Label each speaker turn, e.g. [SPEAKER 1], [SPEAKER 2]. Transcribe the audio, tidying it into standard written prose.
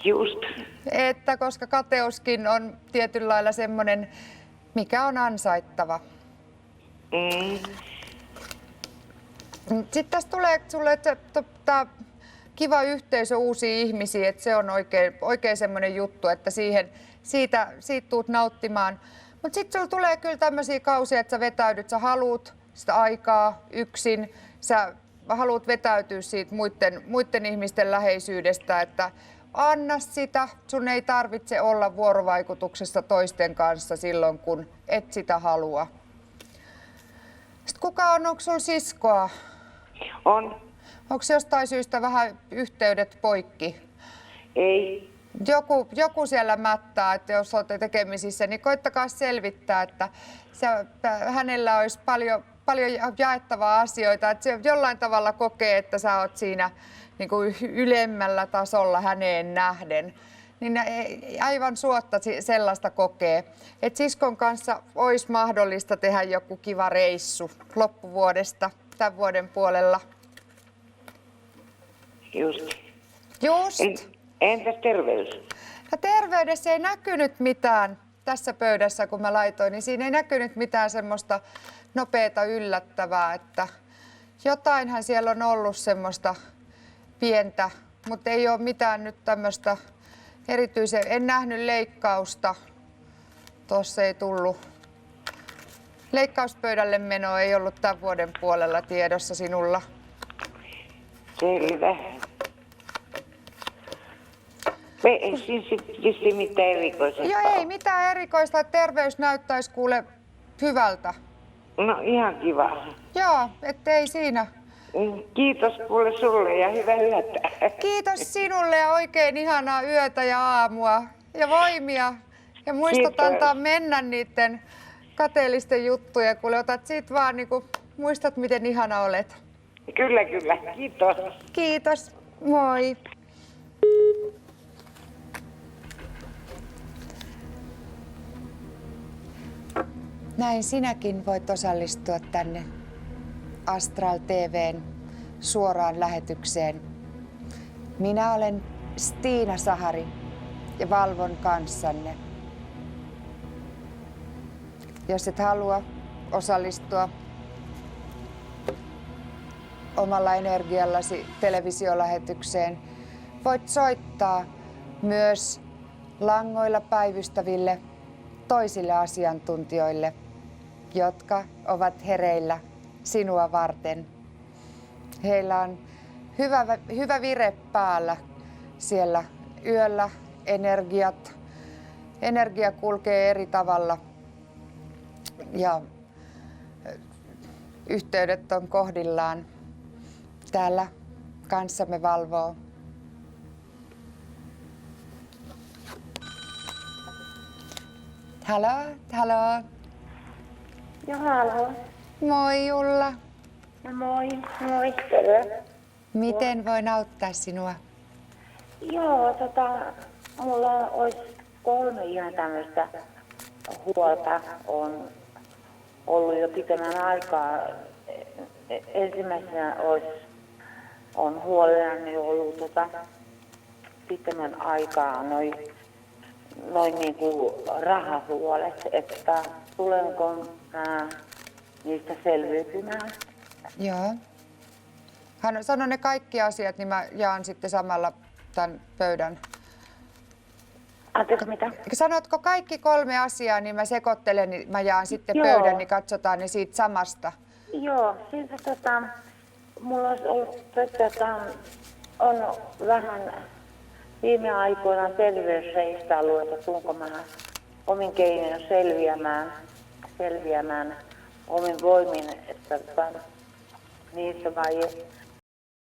[SPEAKER 1] Just.
[SPEAKER 2] Että koska kateuskin on tietyllä lailla semmoinen, mikä on ansaittava. Sitten tässä tulee sulle kiva yhteisö, uusia ihmisiä, että se on oikein semmoinen juttu, että siitä tuut nauttimaan. Mutta sitten sulla tulee kyllä tämmöisiä kausia, että sä vetäydyt, sä haluut sitä aikaa yksin, sä haluat vetäytyä siitä muiden ihmisten läheisyydestä, että anna sitä, sun ei tarvitse olla vuorovaikutuksessa toisten kanssa silloin, kun et sitä halua. Sitten onko sulla siskoa?
[SPEAKER 1] On.
[SPEAKER 2] Onko jostain syystä vähän yhteydet poikki?
[SPEAKER 1] Ei.
[SPEAKER 2] Joku siellä mättää, että jos olette tekemisissä, niin koittakaa selvittää, että hänellä olisi paljon jaettavaa asioita, että se jollain tavalla kokee, että sä oot siinä niin kuin ylemmällä tasolla häneen nähden. Niin aivan suotta sellaista kokee. Et siskon kanssa olisi mahdollista tehdä joku kiva reissu loppuvuodesta tämän vuoden puolella.
[SPEAKER 1] Just. Entäs terveys?
[SPEAKER 2] Ja terveydessä ei näkynyt mitään tässä pöydässä, kun mä laitoin, niin siinä ei näkynyt mitään semmoista nopeata yllättävää, että jotainhan siellä on ollut semmoista pientä, mutta ei ole mitään nyt tämmöistä erityisen. En nähnyt leikkausta. Tuossa ei tullut. Leikkauspöydälle meno ei ollut tämän vuoden puolella tiedossa sinulla.
[SPEAKER 1] Selvä. Ei siis vissiin mitään erikoista.
[SPEAKER 2] Joo, ei mitään erikoista. Terveys näyttäisi kuule hyvältä.
[SPEAKER 1] No ihan kiva.
[SPEAKER 2] Joo, ettei siinä.
[SPEAKER 1] Kiitos kuule sulle ja hyvää yötä.
[SPEAKER 2] Kiitos sinulle ja oikein ihanaa yötä ja aamua ja voimia. Ja muistat
[SPEAKER 1] Kiitos.
[SPEAKER 2] antaa mennä niiden kateellisten juttuja, kun otat siitä vaan muistat miten ihana olet.
[SPEAKER 1] Kyllä. Kiitos.
[SPEAKER 2] Kiitos. Moi. Näin sinäkin voit osallistua tänne Astral TV:n suoraan lähetykseen. Minä olen Stiina Sahari ja valvon kanssanne. Jos et halua osallistua omalla energiallasi televisiolähetykseen, voit soittaa myös langoilla päivystäville toisille asiantuntijoille, jotka ovat hereillä sinua varten. Heillä on hyvä vire päällä siellä yöllä. Energia kulkee eri tavalla ja yhteydet on kohdillaan. Täällä kanssamme valvoo. Halo.
[SPEAKER 3] Joo, halo.
[SPEAKER 2] Moi Julla.
[SPEAKER 3] Moi, terve.
[SPEAKER 2] Miten voin auttaa sinua?
[SPEAKER 3] Joo, mulla olisi 3 ihan tämmöistä huolta. On ollut jo pitemmän aikaa. Ensimmäisenä on huolellani ollut pitemmän aikaa noin niinku rahahuolet, että tulenko niistä selviytymään.
[SPEAKER 2] Joo. Sano ne kaikki asiat, niin mä jaan sitten samalla tämän pöydän.
[SPEAKER 3] Anteeksi, mitä?
[SPEAKER 2] Sanotko kaikki 3 asiaa, niin mä sekoittelen, niin mä jaan sitten
[SPEAKER 3] Joo.
[SPEAKER 2] pöydän, niin katsotaan ne siitä samasta.
[SPEAKER 3] Joo, siis mulla olisi ollut, on vähän viime aikoina terveysreistä että tulenko mä omin keinoin selviämään omin voimin, että niissä vai